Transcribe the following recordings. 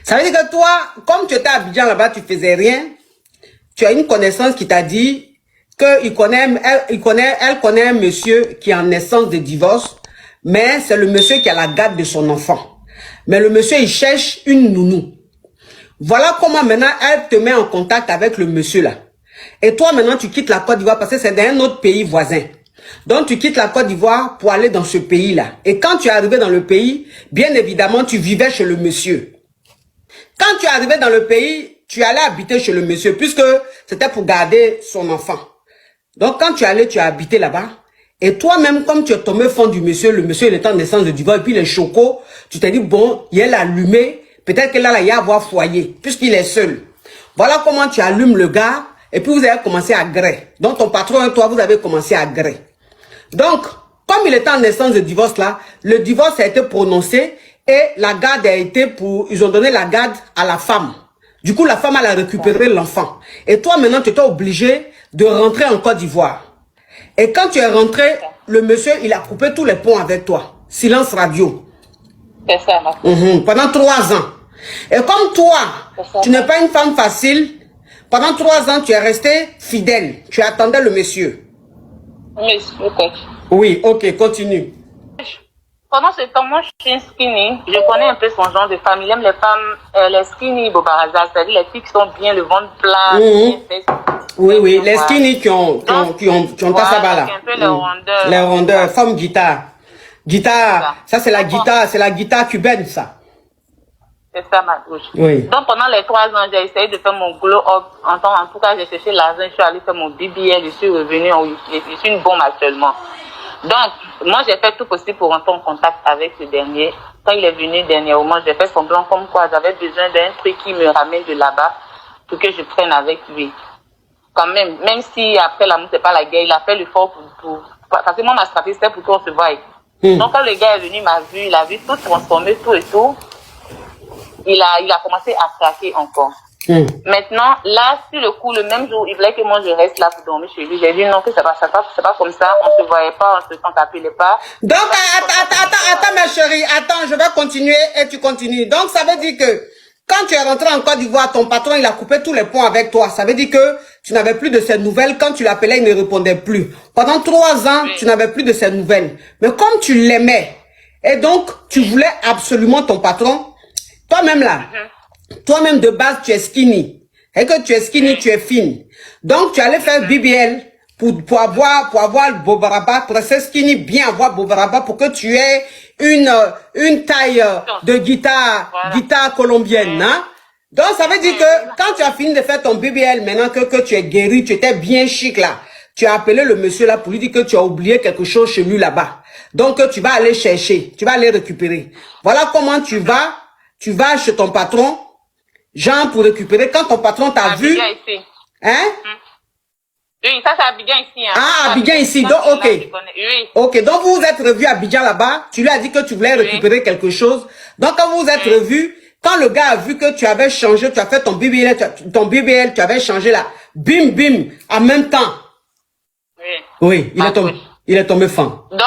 Ça veut dire que toi, comme tu étais à Abidjan là-bas, tu faisais rien. Tu as une connaissance qui t'a dit qu'elle connaît un monsieur qui est en naissance de divorce, mais c'est le monsieur qui a la garde de son enfant. Mais le monsieur, il cherche une nounou. Voilà comment maintenant elle te met en contact avec le monsieur là. Et toi maintenant tu quittes la Côte d'Ivoire parce que c'est dans un autre pays voisin. Donc tu quittes la Côte d'Ivoire pour aller dans ce pays là. Et quand tu es arrivé dans le pays, bien évidemment tu vivais chez le monsieur. Quand tu es arrivé dans le pays, tu allais habiter chez le monsieur puisque c'était pour garder son enfant. Donc quand tu allais, tu as habité là-bas. Et toi-même, comme tu es tombé fond du monsieur, le monsieur il est en naissance de divorce et puis les chocos, tu t'es dit bon, il est allumé. Peut-être que là, il y a avoir foyer, puisqu'il est seul. Voilà comment tu allumes le gars, et puis vous avez commencé à gré. Donc, ton patron et toi, vous avez commencé à gré. Donc, comme il était en naissance de divorce là, le divorce a été prononcé, et la garde a été ils ont donné la garde à la femme. Du coup, la femme, elle a récupéré l'enfant. Et toi, maintenant, tu étais obligé de rentrer en Côte d'Ivoire. Et quand tu es rentré, le monsieur, il a coupé tous les ponts avec toi. Silence radio. C'est ça, ma Pendant 3 ans. Et comme toi, tu n'es pas une femme facile, pendant 3 ans, tu es resté fidèle. Tu attendais le monsieur. Oui, ok. Oui, ok, continue. Pendant ce temps, moi, je suis une skinny. Je connais un peu son genre de femme. Il aime les femmes, les skinny, Bobaraza, c'est-à-dire les filles qui sont bien, le ventre plat, bien fait. Oui, les skinny qui ont ta sabala. Un peu les rondeurs. Les rondeurs, forme guitare. Guitare, ça c'est la guitare cubaine, ça. C'est ça, ma bouche. Oui. Donc, pendant les 3 ans, j'ai essayé de faire mon glow-up. En tout cas, j'ai cherché l'argent, je suis allée faire mon BBL, je suis revenue, je suis une bombe actuellement. Donc, moi, j'ai fait tout possible pour rentrer en contact avec ce dernier. Quand il est venu dernièrement, j'ai fait semblant comme quoi j'avais besoin d'un truc qui me ramène de là-bas pour que je prenne avec lui. Quand même si après l'amour, c'est pas la guerre, il a fait l'effort parce que moi, ma stratégie, c'était pour qu'on se voie. Donc, quand le gars est venu, il a vu tout transformer, tout et tout. Il a commencé à craquer encore. Maintenant, là, sur le coup, le même jour, il voulait que moi je reste là pour dormir chez lui. J'ai dit non, que c'est pas comme ça. On se voyait pas, on s'appelait pas. Donc, attends, ma chérie, attends, je vais continuer et tu continues. Donc, ça veut dire que quand tu es rentré en Côte d'Ivoire, ton patron, il a coupé tous les ponts avec toi. Ça veut dire que tu n'avais plus de ses nouvelles. Quand tu l'appelais, il ne répondait plus. Pendant 3 ans, tu n'avais plus de ses nouvelles. Mais comme tu l'aimais, et donc, tu voulais absolument ton patron, toi-même là, toi-même de base, tu es skinny. Et que tu es skinny, tu es fine. Donc, tu allais faire BBL pour avoir Bobaraba, pour rester skinny, bien avoir Bobaraba, pour que tu aies une taille de guitare colombienne, hein? Donc, ça veut dire que quand tu as fini de faire ton BBL, maintenant que tu es guéri, tu étais bien chic là, tu as appelé le monsieur là pour lui dire que tu as oublié quelque chose chez lui là-bas. Donc, tu vas aller chercher, tu vas aller récupérer. Voilà comment tu vas chez ton patron, genre pour récupérer. Quand ton patron t'a vu, ici. Hein? Oui, ça c'est Abidjan ici. Hein. Ah, Abidjan ici, donc ok. Oui. Ok, donc vous vous êtes revus à Abidjan là-bas, tu lui as dit que tu voulais récupérer quelque chose. Donc quand vous vous êtes revus, quand le gars a vu que tu avais changé, tu as fait ton BBL, tu avais changé là, bim, bim, en même temps. Oui, il est tombé fan. Donc,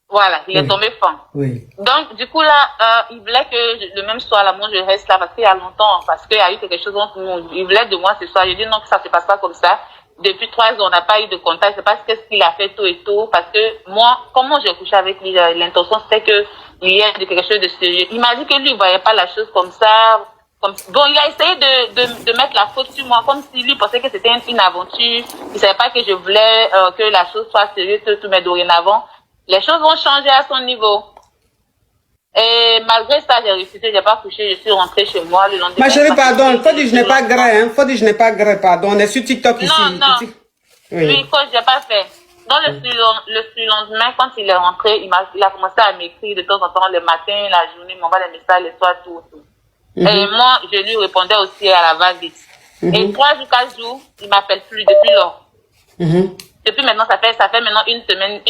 voilà, il est tombé fan. Oui. Donc, du coup, là, il voulait que le même soir, là, moi, je reste là parce qu'il y a longtemps, parce qu'il y a eu quelque chose entre nous. Il voulait de moi ce soir. J'ai dit non, que ça se passe pas comme ça. Depuis 3 ans, on n'a pas eu de contact. C'est parce qu'est-ce qu'il a fait tout et tout. Parce que moi, comment j'ai couché avec lui, l'intention, c'était qu'il y ait quelque chose de sérieux. Il m'a dit que lui, il voyait pas la chose comme ça. Bon, il a essayé de mettre la faute sur moi, comme si lui pensait que c'était une aventure. Il savait pas que je voulais que la chose soit sérieuse, tout, mais dorénavant, les choses vont changer à son niveau. Et malgré ça, j'ai réussi, j'ai pas couché, je suis rentrée chez moi le lendemain. Ma chérie, pardon, faut dire je n'ai pas gré, hein. Faut dire je n'ai pas gré, pardon. On est sur TikTok ici. Non. Oui, quoi, j'ai pas fait. Dans le surlendemain, quand il est rentré, il a commencé à m'écrire de temps en temps, le matin, la journée, il m'envoie des messages, le soir, tout. Et moi, je lui répondais aussi à la va-vite. Et 3 jours, 4 jours, il m'appelle plus depuis lors. Depuis maintenant, ça fait maintenant une semaine,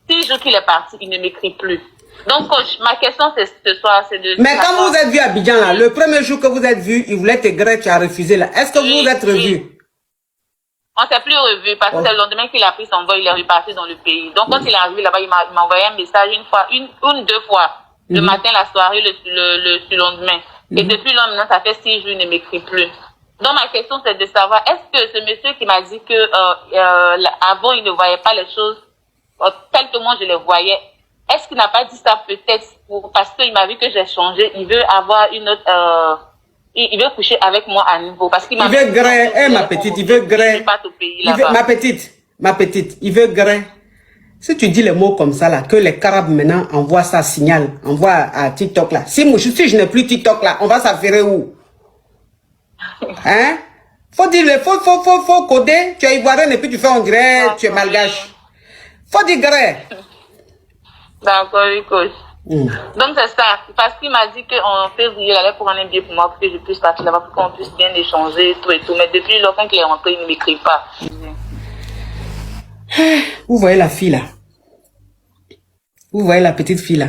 6 jours qu'il est parti, il ne m'écrit plus. Donc, coach, ma question ce soir, c'est de... Mais quand vous êtes vu à Abidjan, là, le premier jour que vous êtes vu, il voulait te gré, tu as refusé, là. Est-ce que vous vous êtes revus? On s'est plus revus parce que c'est le lendemain qu'il a pris son vol, il est reparti dans le pays. Donc, quand il est arrivé là-bas, il m'a envoyé un message une fois, une ou deux fois. Le matin, la soirée, le surlendemain. Et depuis lors, maintenant, ça fait 6 jours, il ne m'écrit plus. Donc, ma question, c'est de savoir, est-ce que ce monsieur qui m'a dit que avant, il ne voyait pas les choses telles que moi, je les voyais, est-ce qu'il n'a pas dit ça peut-être parce qu'il m'a vu que j'ai changé, il veut avoir une autre... il veut coucher avec moi à nouveau parce qu'il m'a... Il veut gré, ma petite, il veut gré. Ma petite, il veut gré. Si tu dis les mots comme ça là, que les Carabes maintenant envoient ça signal, envoient à TikTok là. Si je n'ai plus TikTok là, on va s'affairer où? Hein? Faut dire, faut coder. Tu es ivoirien et puis tu fais on dirait tu es malgache. Faut dire gré. D'accord, oui, coach. Donc c'est ça, parce qu'il m'a dit qu'en février, il allait prendre un billet pour moi pour que je puisse partir là-bas, pour qu'on puisse bien échanger, tout et tout. Mais depuis lors, quand il est rentré, il ne m'écrit pas. Vous voyez la fille là? Vous voyez la petite fille là?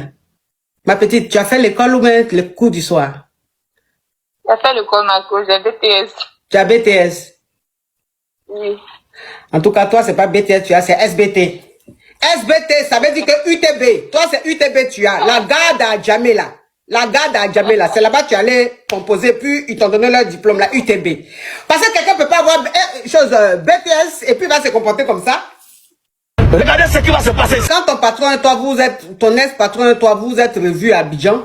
Ma petite, tu as fait l'école ou bien le cours du soir? J'ai fait l'école, ma coach, j'ai BTS. Tu as BTS? Oui. En tout cas, toi, c'est pas BTS, tu as, c'est SBT. SBT, ça veut dire que UTB. Toi, c'est UTB, tu as. La garde à Djamé, la garde à Djamé, c'est là-bas tu allais composer, puis ils t'ont donné leur diplôme, la UTB. Parce que quelqu'un peut pas avoir BTS et puis va se comporter comme ça. Regardez ce qui va se passer. Quand ton patron et toi, ton ex-patron et toi, vous êtes revus à Abidjan,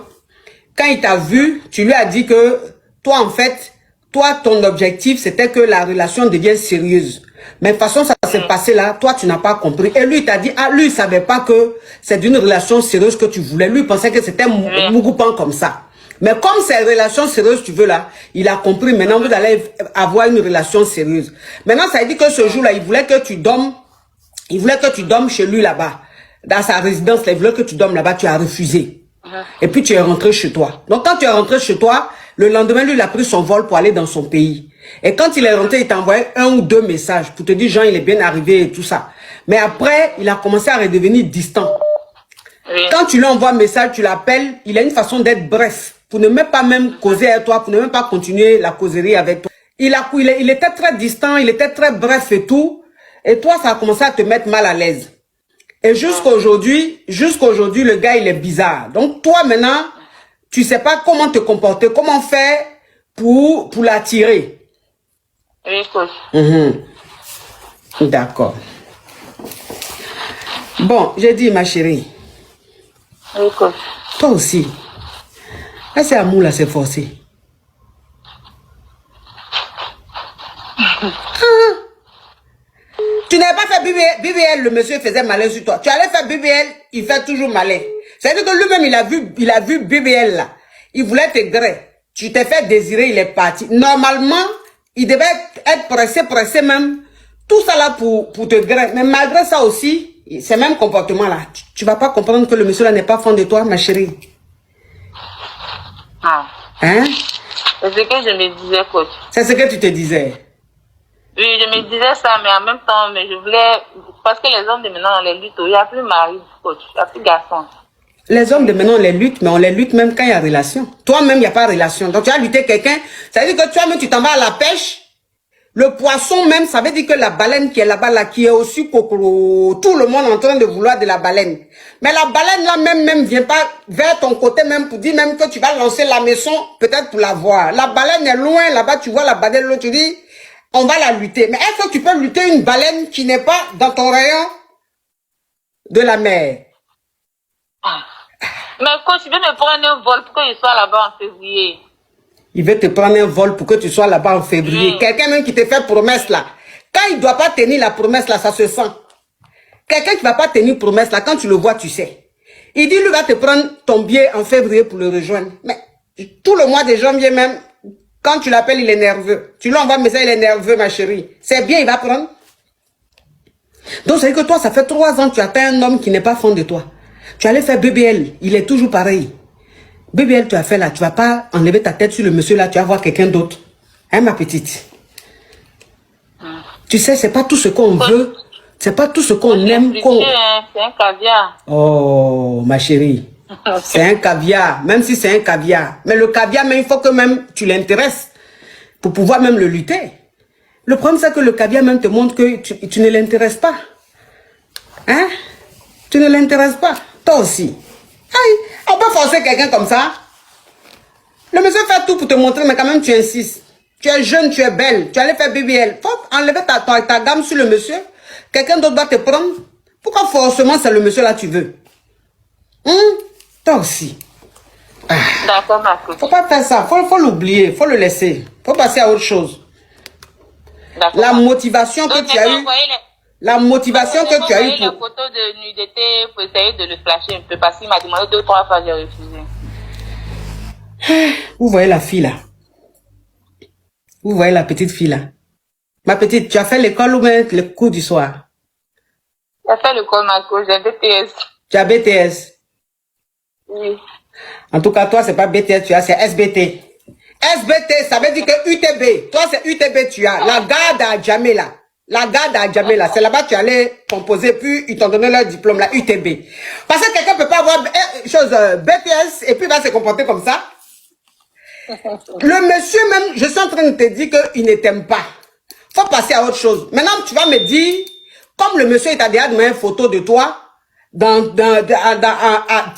quand il t'a vu, tu lui as dit que toi, en fait, toi, ton objectif, c'était que la relation devienne sérieuse. Mais de toute façon, ça s'est passé là, toi, tu n'as pas compris. Et lui, il t'a dit, ah, lui, il savait pas que c'est d'une relation sérieuse que tu voulais. Lui, il pensait que c'était Mougoupan comme ça. Mais comme c'est une relation sérieuse, tu veux là, il a compris. Maintenant, vous allez avoir une relation sérieuse. Maintenant, ça veut dire que ce jour-là, il voulait que tu dormes. Il voulait que tu dormes chez lui là-bas. Dans sa résidence, il voulait que tu dormes là-bas, tu as refusé. Et puis, tu es rentré chez toi. Donc, quand tu es rentré chez toi, le lendemain, lui, il a pris son vol pour aller dans son pays. Et quand il est rentré, il t'a envoyé 1 ou 2 messages pour te dire, Jean, il est bien arrivé et tout ça. Mais après, il a commencé à redevenir distant. Quand tu lui envoies un message, tu l'appelles, il a une façon d'être bref. Pour ne même pas même causer avec toi, pour ne même pas continuer la causerie avec toi. Il était très distant, il était très bref et tout. Et toi, ça a commencé à te mettre mal à l'aise. Et jusqu'à aujourd'hui, le gars, il est bizarre. Donc, toi, maintenant, tu sais pas comment te comporter, comment faire pour l'attirer. Oui, coach. D'accord. Bon, j'ai dit, ma chérie. Oui, coach. Toi aussi. Là, c'est amour, là, c'est forcé. Tu n'avais pas fait BBL, le monsieur faisait malin sur toi. Tu allais faire BBL, il fait toujours malin. C'est-à-dire que lui-même, il a vu BBL là. Il voulait te gré. Tu t'es fait désirer, il est parti. Normalement, il devait être pressé même. Tout ça là pour te gré. Mais malgré ça aussi, ce même comportement là, tu vas pas comprendre que le monsieur là n'est pas fan de toi, ma chérie. Ah. Hein? C'est ce que je me disais, coach. C'est ce que tu te disais. Oui, je me disais ça, mais en même temps, mais je voulais... Parce que les hommes de maintenant, on les lutte, il n'y a plus mari, coach, il n'y a plus garçon. Les hommes de maintenant, on les lutte, mais on les lutte même quand il y a relation. Toi-même, il n'y a pas de relation. Donc, tu as lutté quelqu'un, ça veut dire que toi-même, tu t'en vas à la pêche. Le poisson même, ça veut dire que la baleine qui est là-bas, là, qui est aussi cocoro, tout le monde est en train de vouloir de la baleine. Mais la baleine, là, même vient pas vers ton côté, même pour dire même que tu vas lancer la maison, peut-être pour la voir. La baleine est loin, là-bas, tu vois la baleine, là, tu dis... On va la lutter. Mais est-ce que tu peux lutter une baleine qui n'est pas dans ton rayon de la mer? Mais coach, il veut me prendre un vol pour que je sois là-bas en février. Il veut te prendre un vol pour que tu sois là-bas en février. Quelqu'un même qui te fait promesse là. Quand il ne doit pas tenir la promesse là, ça se sent. Quelqu'un qui ne va pas tenir promesse là, quand tu le vois, tu sais. Il dit, lui va te prendre ton billet en février pour le rejoindre. Mais tout le mois de janvier même, quand tu l'appelles, il est nerveux. Tu lui envoies un message, il est nerveux, ma chérie. C'est bien, il va prendre. Donc, c'est que toi, ça fait 3 ans que tu attends un homme qui n'est pas fan de toi. Tu allais faire BBL, il est toujours pareil. BBL, tu as fait là, tu vas pas enlever ta tête sur le monsieur là, tu vas voir quelqu'un d'autre. Hein, ma petite? Tu sais, c'est pas tout ce qu'on veut. C'est pas tout ce qu'on aime. C'est un caviar. Oh, ma chérie. C'est un caviar, même si c'est un caviar. Mais le caviar, mais il faut que même tu l'intéresses pour pouvoir même le lutter. Le problème, c'est que le caviar même te montre que tu ne l'intéresses pas. Hein? Tu ne l'intéresses pas. Toi aussi. Aïe, on peut forcer quelqu'un comme ça. Le monsieur fait tout pour te montrer, mais quand même tu insistes. Tu es jeune, tu es belle, tu allais faire BBL. Faut enlever ta gamme sur le monsieur. Quelqu'un d'autre doit te prendre. Pourquoi forcément c'est le monsieur là tu veux? Toi aussi. D'accord, ma coach. Faut pas faire ça, faut l'oublier, faut le laisser. Faut passer à autre chose. La motivation que tu as eue. La motivation que tu as eue. Pour... la photo de nudité pour essayer de le flasher un peu parce qu'il m'a demandé 2 ou 3 fois, j'ai refusé. Vous voyez la fille là? Vous voyez la petite fille là? Ma petite, tu as fait l'école ou bien le cours du soir? J'ai fait l'école, ma coach, j'ai BTS. Tu as BTS? Oui. En tout cas, toi, c'est pas BTS, tu as, c'est SBT. SBT, ça veut dire que UTB. Toi, c'est UTB, tu as. La garde à Djamé, la garde à Djamé, là. C'est là-bas que tu allais composer, puis ils t'ont donné leur diplôme, la UTB. Parce que quelqu'un peut pas avoir BTS et puis il va se comporter comme ça. Le monsieur même, je suis en train de te dire qu'il ne t'aime pas. Faut passer à autre chose. Maintenant, tu vas me dire, comme le monsieur, il t'a déjà donné une photo de toi, dans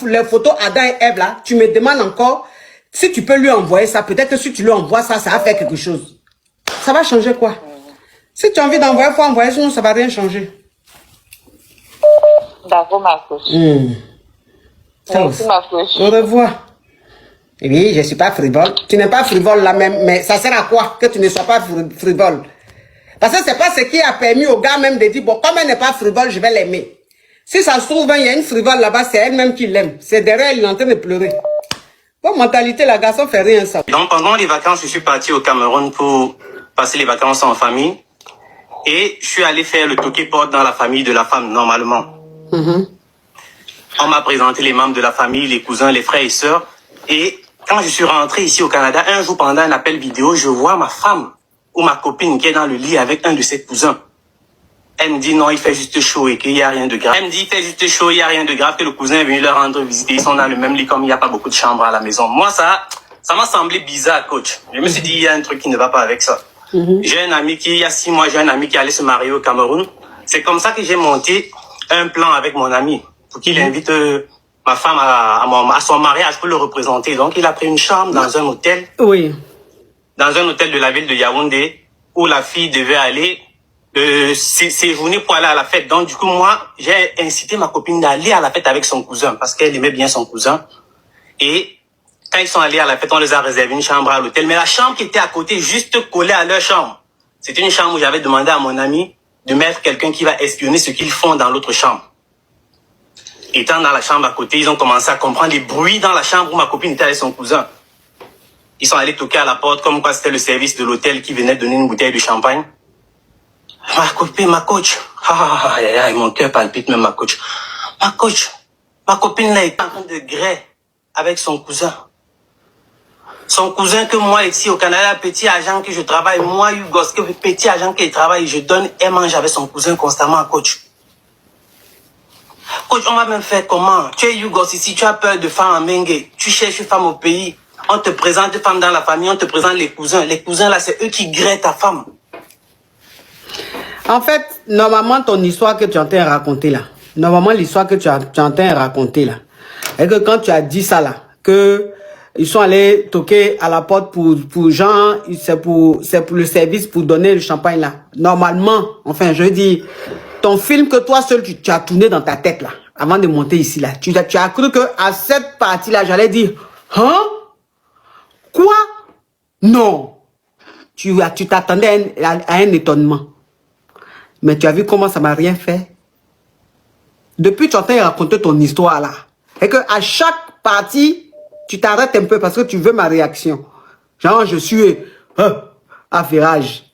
les photos Adam et Ève là, tu me demandes encore si tu peux lui envoyer ça. Peut-être que si tu lui envoies ça, ça va faire quelque chose. Ça va changer quoi? Si tu as envie d'envoyer, il faut envoyer, sinon ça va rien changer. D'accord, ma coach. Merci, ma coach. Au revoir. Oui, je ne suis pas frivole. Tu n'es pas frivole là même, mais ça sert à quoi que tu ne sois pas frivole? Parce que c'est pas ce qui a permis au gars même de dire, bon, comme elle n'est pas frivole, je vais l'aimer. Si ça se trouve, il y a une frivole là-bas, c'est elle-même qui l'aime. C'est derrière, elle est en train de pleurer. Bon, mentalité, la garçon fait rien, ça. Donc, pendant les vacances, je suis parti au Cameroun pour passer les vacances en famille. Et je suis allé faire le toqué-porte dans la famille de la femme, normalement. On m'a présenté les membres de la famille, les cousins, les frères et sœurs. Et quand je suis rentré ici au Canada, un jour pendant un appel vidéo, je vois ma femme ou ma copine qui est dans le lit avec un de ses cousins. Elle me dit non, il fait juste chaud et qu'il n'y a rien de grave. Elle me dit il fait juste chaud, il n'y a rien de grave, que le cousin est venu leur rendre visite. Ils sont dans le même lit comme il n'y a pas beaucoup de chambres à la maison. Moi, ça m'a semblé bizarre, coach. Je me suis dit, il y a un truc qui ne va pas avec ça. J'ai un ami qui, il y a 6 mois, j'ai un ami qui allait se marier au Cameroun. C'est comme ça que j'ai monté un plan avec mon ami pour qu'il invite ma femme à son mariage pour le représenter. Donc, il a pris une chambre dans un hôtel. Oui. Dans un hôtel de la ville de Yaoundé où la fille devait aller séjourner pour aller à la fête. Donc, du coup, moi, j'ai incité ma copine d'aller à la fête avec son cousin parce qu'elle aimait bien son cousin. Et quand ils sont allés à la fête, on les a réservé une chambre à l'hôtel. Mais la chambre qui était à côté, juste collée à leur chambre, c'était une chambre où j'avais demandé à mon ami de mettre quelqu'un qui va espionner ce qu'ils font dans l'autre chambre. Étant dans la chambre à côté, ils ont commencé à comprendre les bruits dans la chambre où ma copine était avec son cousin. Ils sont allés toquer à la porte comme quoi c'était le service de l'hôtel qui venait donner une bouteille de champagne. Ma copine, ma coach. Mon cœur palpite même, ma coach. Ma coach, ma copine là est en train de grès avec son cousin. Son cousin que moi ici au Canada, petit agent que je travaille, moi Hugo, que petit agent que je travaille, je donne et mange avec son cousin constamment, coach. Coach, on va même faire comment? Tu es Hugo ici, tu as peur de femmes en Mengue, tu cherches une femme au pays, on te présente une femme dans la famille, on te présente les cousins. Les cousins là, c'est eux qui grêtent ta femme. En fait, normalement, ton histoire que tu es en train de raconter là, normalement, l'histoire que tu es en train de raconter là, et que quand tu as dit ça là, que ils sont allés toquer à la porte pour Jean, c'est pour le service, pour donner le champagne là. Normalement, enfin, je dis, ton film que toi seul, tu as tourné dans ta tête là, avant de monter ici là, tu as cru que à cette partie là, j'allais dire, hein? Quoi? Non. Tu t'attendais à un étonnement. Mais tu as vu comment ça m'a rien fait. Depuis, tu es en train de raconter ton histoire là. Et que à chaque partie, tu t'arrêtes un peu parce que tu veux ma réaction. Genre, je suis à virage.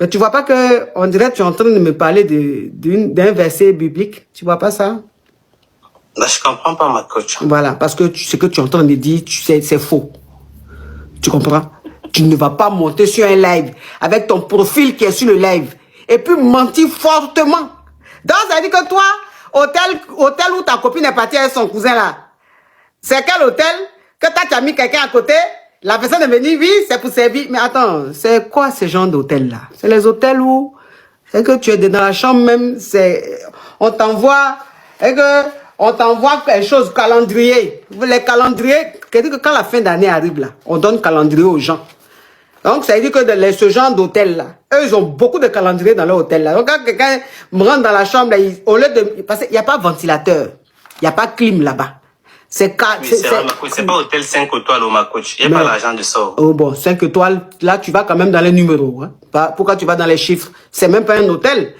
Mais tu vois pas que, on dirait que tu es en train de me parler d'un verset biblique. Tu vois pas ça? Là, je comprends pas, ma coach. Voilà, parce que ce que tu es en train de dire, c'est faux. Tu comprends? Tu ne vas pas monter sur un live avec ton profil qui est sur le live et puis mentir fortement. Donc, ça veut dire que toi, hôtel où ta copine est partie avec son cousin là, c'est quel hôtel? Que toi, tu as mis quelqu'un à côté, la personne est venue, oui, c'est pour servir. Mais attends, c'est quoi ce genre d'hôtel là? C'est les hôtels où, c'est que tu es dans la chambre même, on t'envoie, et que on t'envoie quelque chose, calendrier. Les calendriers, c'est-à-dire que quand la fin d'année arrive là, on donne calendrier aux gens. Donc, ça veut dire que ce genre d'hôtel-là, eux, ils ont beaucoup de calendriers dans leur hôtel-là. Donc, quand quelqu'un me rentre dans la chambre, là, au lieu de... Parce qu'il n'y a pas de ventilateur. Il n'y a pas de clim là-bas. C'est pas hôtel 5 étoiles, ma coach. Il n'y a pas l'argent de ça. Oh bon, 5 étoiles, là, tu vas quand même dans les numéros. Hein. Pourquoi tu vas dans les chiffres? C'est même pas un hôtel.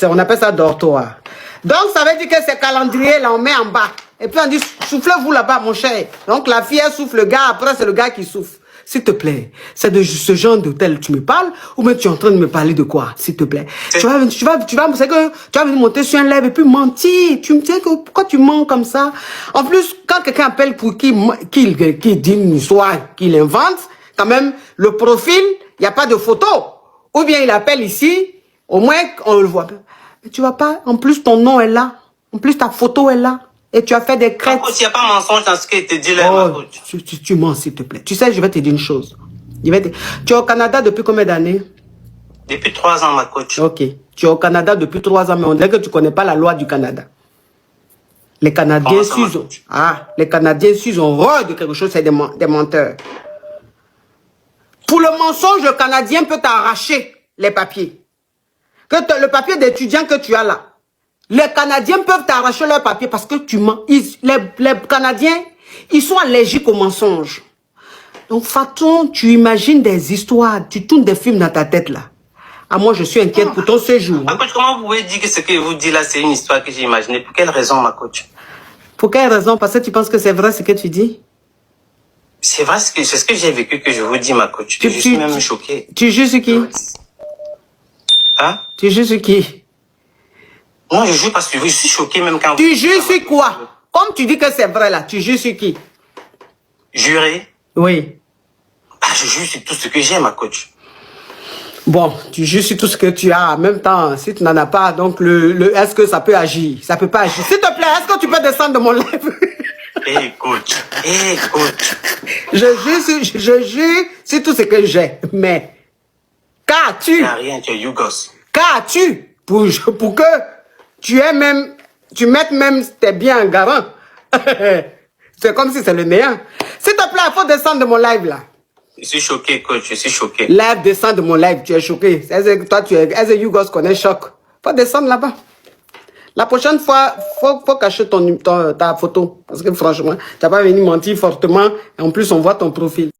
On appelle ça dortoir. Donc, ça veut dire que ces calendriers-là, on met en bas. Et puis, on dit, soufflez-vous là-bas, mon cher. Donc, la fille, elle souffle le gars. Après, c'est le gars qui souffle. S'il te plaît, c'est de ce genre d'hôtel tu me parles ou même tu es en train de me parler de quoi, s'il te plaît? Tu vas venir monter sur un live et puis mentir. Tu me dis que pourquoi tu mens comme ça? En plus, quand quelqu'un appelle pour qu'il dit une histoire, qu'il invente, quand même, le profil, il n'y a pas de photo. Ou bien il appelle ici, au moins on le voit. Mais tu vas pas, en plus ton nom est là. En plus ta photo est là. Et tu as fait des crêtes. Il n'y a pas mensonge dans ce qu'il te dit là, ma coach. Tu mens, s'il te plaît. Tu sais, je vais te dire une chose. Tu es au Canada depuis combien d'années? Depuis 3 ans, ma coach. Ok. Tu es au Canada depuis 3 ans, mais on dirait que tu ne connais pas la loi du Canada. Les Canadiens, les Canadiens, s'ils ont horreur de quelque chose, c'est des menteurs. Pour le mensonge, le Canadien peut t'arracher les papiers. Le papier d'étudiant que tu as là. Les Canadiens peuvent t'arracher leurs papiers parce que tu mens. Les Canadiens, ils sont allergiques aux mensonges. Donc, Fatou, tu imagines des histoires, tu tournes des films dans ta tête là. Ah, moi, je suis inquiète pour ton séjour. Ma coach, comment vous pouvez dire que ce que vous dites là, c'est une histoire que j'ai imaginée? Pour quelle raison, ma coach? Pour quelle raison? Parce que tu penses que c'est vrai ce que tu dis? C'est vrai, c'est ce que j'ai vécu que je vous dis, ma coach. Je suis même choqué. Tu juges sur qui? Hein? Tu juges sur qui? Non, je juge parce que je suis choqué même quand... Tu juges sur quoi? Comme tu dis que c'est vrai là, tu juges sur qui? Juré? Oui. Ah, je juge sur tout ce que j'ai, ma coach. Bon, tu juges sur tout ce que tu as. En même temps, si tu n'en as pas, donc est-ce que ça peut agir? Ça peut pas agir. S'il te plaît, est-ce que tu peux descendre de mon live? Coach. Coach. Je jure sur tout ce que j'ai. Mais, qu'as-tu? Il n'y a rien, tu es Yougos. Qu'as-tu? Pour que tu mettes même tes biens en garant. C'est comme si c'est le néant. S'il te plaît, il faut descendre de mon live là. Je suis choqué, coach, je suis choqué. Live, descends de mon live, tu es choqué. Toi, Yougos connaît choc. Faut descendre là-bas. La prochaine fois, faut cacher ta photo. Parce que franchement, tu n'as pas venu mentir fortement. Et en plus, on voit ton profil.